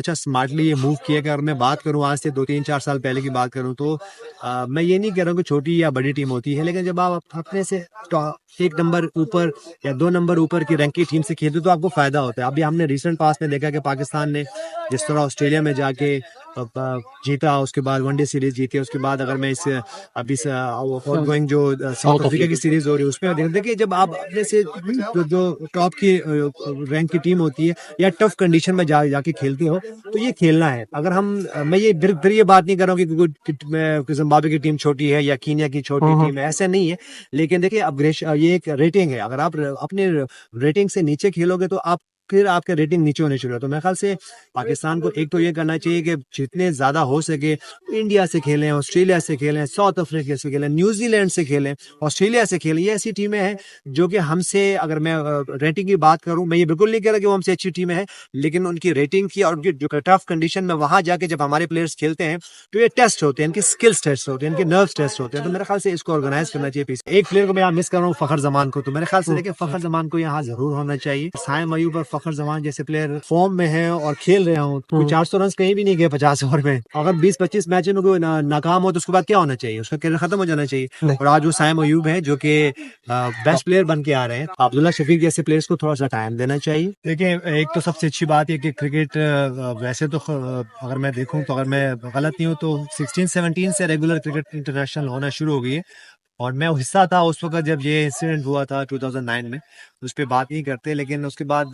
अच्छा स्मार्टली ये मूव किया कि अगर मैं बात करूं आज से 2-3-4 साल पहले की बात करूं तो मैं ये नहीं कह रहा हूं कि छोटी या बड़ी टीम होती है, लेकिन जब आप अपने से एक नंबर ऊपर या 2 नंबर ऊपर की रैंक की टीम से खेलते तो आपको फायदा होता है। अभी हमने रिसेंट पास में देखा कि पाकिस्तान ने जिस तरह ऑस्ट्रेलिया में जाके जीता, उसके बाद वनडे सीरीज जीती, उसके बाद अगर मैं इस अभी आउट गोइंग जो साउथ अफ्रीका की सीरीज हो रही है उसमें देखिए जब आप अपने से जो टॉप की रैंक की टीम होती है या टफ कंडीशन में जाके खेलते हो तो ये खेलना है। अगर हम मैं ये फिर ये बात नहीं कर रहा हूँ कि जिम्बाब्वे की टीम छोटी है या कीनिया की छोटी टीम है, ऐसा नहीं है। लेकिन देखिए अपग्रेड ये एक रेटिंग है, अगर आप अपने रेटिंग से नीचे खेलोगे तो आप फिर आपके रेटिंग नीचे होने शुरू हो। तो मेरे ख्याल से पाकिस्तान को एक तो ये करना चाहिए कि जितने ज्यादा हो सके इंडिया से खेलें, ऑस्ट्रेलिया से खेलें, साउथ अफ्रीका से खेलें, न्यूजीलैंड से खेलें, ऑस्ट्रेलिया से खेलें। ये ऐसी टीमें हैं जो कि हमसे, अगर मैं रेटिंग की बात करूं, मैं ये बिल्कुल नहीं कह रहा कि वो हमसे अच्छी टीमें हैं, लेकिन उनकी रेटिंग की और उनकी जो टफ कंडीशन में वहां जाके जब हमारे प्लेयर्स खेलते हैं तो ये टेस्ट होते हैं, इनके स्किल्स टेस्ट होते हैं, इनके नर्व्स टेस्ट होते हैं। तो मेरे ख्याल से इसको ऑर्गेनाइज करना चाहिए। एक प्लेयर को मैं यहाँ मिस कर रहा हूँ, फखर जमान को। तो मेरे ख्याल से देखिए फखर जमान को यहाँ जरूर होना चाहिए। साइम अयूब और फखर जमान जैसे प्लेयर फॉर्म में है और खेल रहे हो, कोई 400 रन कहीं भी नहीं गए 50 ओवर में। अगर 20-25 मैच में कोई नाकाम हो तो उसके बाद क्या होना चाहिए, उसका करियर खत्म हो जाना चाहिए। और आज वो साइम अयूब है जो कि बेस्ट प्लेयर बन के आ रहे हैं। अब्दुल्ला शफीक जैसे प्लेयर्स को थोड़ा सा टाइम देना चाहिए। देखिए एक तो सबसे अच्छी बात है कि क्रिकेट वैसे तो अगर मैं देखूं तो, अगर मैं गलत नहीं हूं तो 16-17 से रेगुलर क्रिकेट इंटरनेशनल होना शुरू हो गई है। और मैं हिस्सा था उस वक्त जब ये इंसिडेंट हुआ था 2009 में, उस पर बात नहीं करते। लेकिन उसके बाद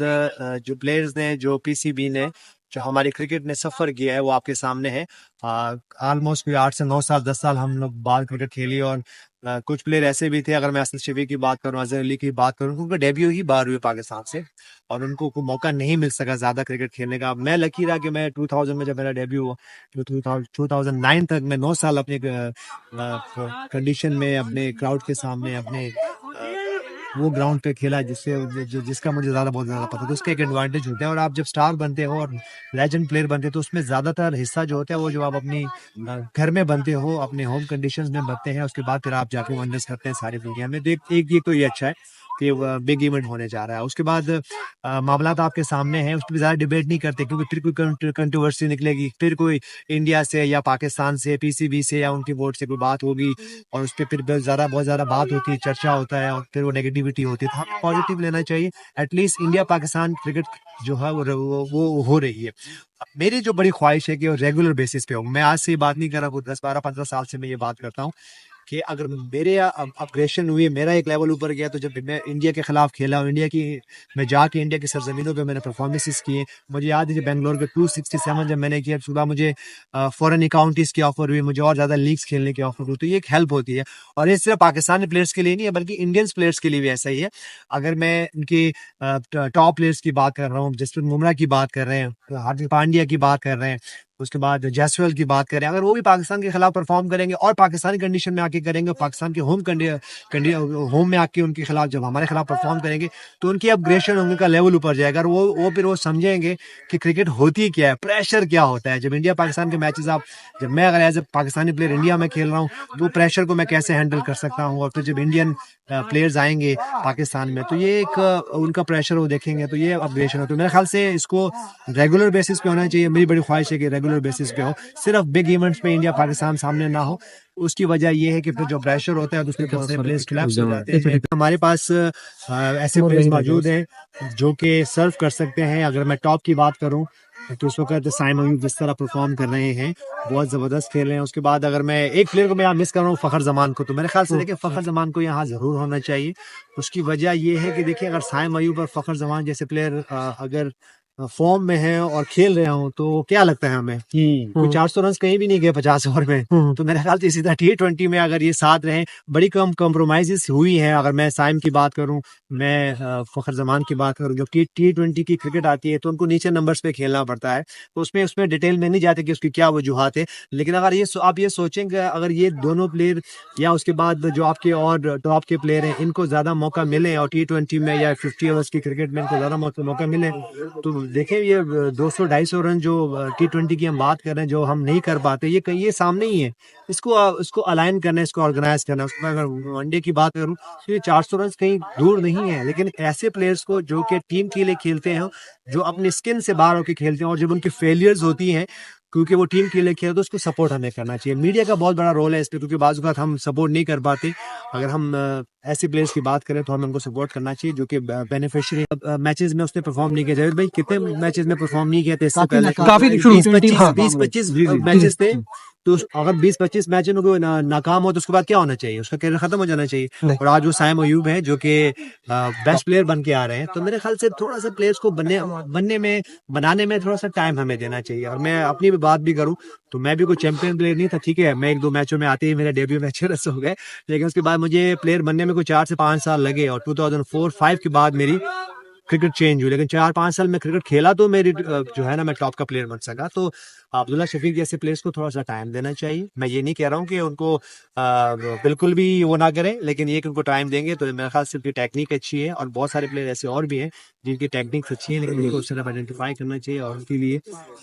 जो प्लेयर्स ने, जो पीसीबी ने, जो हमारी क्रिकेट ने सफ़र किया है वो आपके सामने है। ऑलमोस्ट 8 से 9 साल 10 साल हम लोग बाल क्रिकेट खेली। और कुछ प्लेयर ऐसे भी थे, अगर मैं असद शफीक की बात करूं, अजहर अली की बात करूं, उनका डेब्यू ही बाहर हुए पाकिस्तान से और उनको कोई मौका नहीं मिल सका ज़्यादा क्रिकेट खेलने का। मैं लकी रहा कि मैं 2000 में जब मेरा डेब्यू हुआ, 2009 तक मैं 9 साल अपने कंडीशन में, अपने क्राउड के सामने, अपने वो ग्राउंड पे खेला जिसका मुझे बहुत ज़्यादा पता था। तो उसका एक एडवांटेज होता है। और आप जब स्टार बनते हो और लेजेंड प्लेयर बनते हो तो उसमें ज़्यादातर हिस्सा जो होता है वो जो आप अपनी घर में बनते हो, अपने होम कंडीशंस में बनते हैं, उसके बाद फिर आप जाके वंडर्स करते हैं सारी दुनिया में। एक ये तो ये अच्छा है कि बिग इवेंट होने जा रहा है। उसके बाद मामला तो आपके सामने हैं, उस पर ज़्यादा डिबेट नहीं करते क्योंकि फिर कोई कंट्रोवर्सी निकलेगी, फिर कोई इंडिया से या पाकिस्तान से, पीसीबी से या उनकी बोर्ड से कोई बात होगी और उस पर फिर बहुत ज़्यादा बात होती है, चर्चा होता है और फिर वो नेगेटिविटी होती है। तो हमें पॉजिटिव लेना चाहिए। एटलीस्ट इंडिया पाकिस्तान क्रिकेट जो है वो हो रही है। मेरी जो बड़ी ख्वाहिश है कि वो रेगुलर बेसिस पे हो। मैं आज से ये बात नहीं कर रहा हूँ, 10-12-15 साल से मैं ये बात करता हूँ कि अगर मेरे अपग्रेशन हुई, मेरा एक लेवल ऊपर गया, तो जब मैं इंडिया के खिलाफ खेला और मैं जाके इंडिया की सरजमीनों पे मैंने परफॉर्मेंसेस किए। मुझे याद है जब बेंगलोर के 267 जब मैंने किया, सुबह मुझे फॉरेन काउंटीज की ऑफर हुई, मुझे और ज़्यादा लीग्स खेलने की ऑफर हुई। तो ये एक हेल्प होती है। और ये सिर्फ पाकिस्तानी प्लेयर्स के लिए नहीं है बल्कि इंडियंस प्लेयर्स के लिए भी ऐसा ही है। अगर मैं इनके टॉप प्लेयर्स की बात कर रहा हूँ, जसप्रीत बुमराह की बात कर रहे हैं, हार्दिक पांड्या की बात कर रहे हैं, उसके बाद जैसवाल की बात करें, अगर वो भी पाकिस्तान के खिलाफ परफॉर्म करेंगे और पाकिस्तानी कंडीशन में आके करेंगे, पाकिस्तान के होम में आके उनके खिलाफ जब हमारे खिलाफ परफॉर्म करेंगे तो उनकी अपग्रेशन, उनका लेवल ऊपर जाएगा। और वो फिर वो समझेंगे कि क्रिकेट होती क्या है, प्रेशर क्या होता है। जब इंडिया पाकिस्तान के मैचेस जब मैं अगर as a Pakistani player India में खेल रहा हूँ तो प्रेशर को मैं कैसे हैंडल कर सकता हूँ। और फिर जब इंडियन प्लेयर्स आएंगे पाकिस्तान में तो ये एक उनका प्रेशर वो देखेंगे, तो ये अपग्रेशन हो। तो मेरे ख्याल से इसको रेगुलर बेसिस पे होना चाहिए। मेरी बड़ी ख्वाहिश है कि रेगुलर बेसिस पे हो, सिर्फ बिग इवेंट्स पे इंडिया पाकिस्तान सामने ना हो। उसकी वजह ये है कि फिर जो प्रेशर होता है दूसरे प्लेयर्स खिलाफ हो जाते हैं। हमारे पास ऐसे प्लेयर्स मौजूद हैं जो कि सर्व कर सकते हैं। अगर मैं टॉप की बात करूं तो उस वक्त साइम अयूब जिस तरह परफॉर्म कर रहे हैं, बहुत ज़बरदस्त खेल रहे हैं। उसके बाद अगर मैं एक प्लेयर को मैं यहाँ मिस कर रहा हूँ, फखर जमान को। तो मेरे ख्याल से देखिए फखर जमान को यहाँ ज़रूर होना चाहिए। उसकी वजह ये है कि देखिए अगर साइम अयूब और फखर जमान जैसे प्लेयर अगर फॉर्म में है और खेल रहे हो तो क्या लगता है हमें कोई 400 रन कहीं भी नहीं गए 50 ओवर में। तो मेरे ख्याल से इसी तरह T20 में अगर ये साथ रहे, बड़ी कम कॉम्प्रोमाइजेस हुई हैं। अगर मैं साइम की बात करूं, मैं फखर जमान की बात करूं, जब T20 की क्रिकेट आती है तो उनको नीचे नंबर्स पे खेलना पड़ता है। तो उसमें डिटेल में नहीं जाते कि उसकी क्या वजूहत है। लेकिन अगर आप ये सोचें कि अगर ये दोनों प्लेयर या उसके बाद जो आपके और टॉप के प्लेयर हैं इनको ज़्यादा मौका मिले और T20 में या 50 ओवर्स की क्रिकेट में इनको ज़्यादा मौका मिले तो देखें ये 200-250 रन जो T20 की हम बात कर रहे हैं, जो हम नहीं कर पाते, ये सामने ही है। इसको अलाइन करना है, इसको ऑर्गेनाइज करना है। उसमें अगर वनडे की बात करूं तो ये 400 रन कहीं दूर नहीं है, लेकिन ऐसे प्लेयर्स को जो कि टीम के लिए खेलते हैं, जो अपनी स्किन से बाहर होकर खेलते हैं, और जब उनकी फेलियर्स होती हैं क्योंकि वो टीम के लिए खेलते, तो उसको सपोर्ट हमें करना चाहिए। मीडिया का बहुत बड़ा रोल है इसमें, क्योंकि बाज़ औक़ात हम सपोर्ट नहीं कर पाते। अगर हम ऐसे प्लेयर्स की बात करें तो हमें उनको सपोर्ट करना चाहिए जो कि बेनिफिशियरी मैचेस में उसने परफॉर्म नहीं किया। जावेद भाई कितने मैचेस में परफॉर्म नहीं किया थे इससे पहले? काफी 20-25 मैचेस थे। तो अगर 20-25 मैच में कोई नाकाम हो तो उसके बाद क्या होना चाहिए? उसका कैरियर खत्म हो जाना चाहिए। और आज वो साइम अयूब है जो कि बेस्ट प्लेयर बन के आ रहे हैं। तो मेरे ख्याल से थोड़ा सा प्लेयर्स को बनाने में थोड़ा सा टाइम हमें देना चाहिए। और मैं अपनी भी बात भी करूं तो मैं भी कोई चैंपियन प्लेयर नहीं था, ठीक है, मैं 1-2 मैचों में आते ही मेरा डेब्यू मैच रस हो गए, लेकिन उसके बाद मुझे प्लेयर बनने में कोई 4 से 5 साल लगे, और 2004-5 के बाद मेरी क्रिकेट चेंज हुई। लेकिन 4-5 साल में क्रिकेट खेला तो मेरी जो है ना, मैं टॉप का प्लेयर बन सका। तो अब्दुल्ला शफीक जैसे प्लेयर्स को थोड़ा सा टाइम देना चाहिए। मैं ये नहीं कह रहा हूँ कि उनको बिल्कुल भी वो ना करें, लेकिन ये कि उनको टाइम देंगे तो मेरे ख्याल से उनकी टेक्निक अच्छी है। और बहुत सारे प्लेयर ऐसे और भी हैं जिनकी टेक्निक अच्छी है, लेकिन उनको उस तरफ आइडेंटिफाई करना चाहिए, और उनके लिए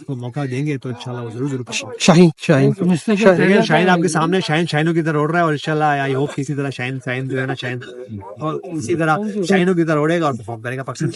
वो मौका देंगे तो इंशाल्लाह वो जरूर शाहीन आपके सामने शाइनों की तरह उड़ रहा है, और इंशाल्लाह आई होप किसी तरह शाइन जो है ना, शाइन और इसी तरह शाइनों की तरह उड़ेगा और परफॉर्म करेगा पाकिस्तान।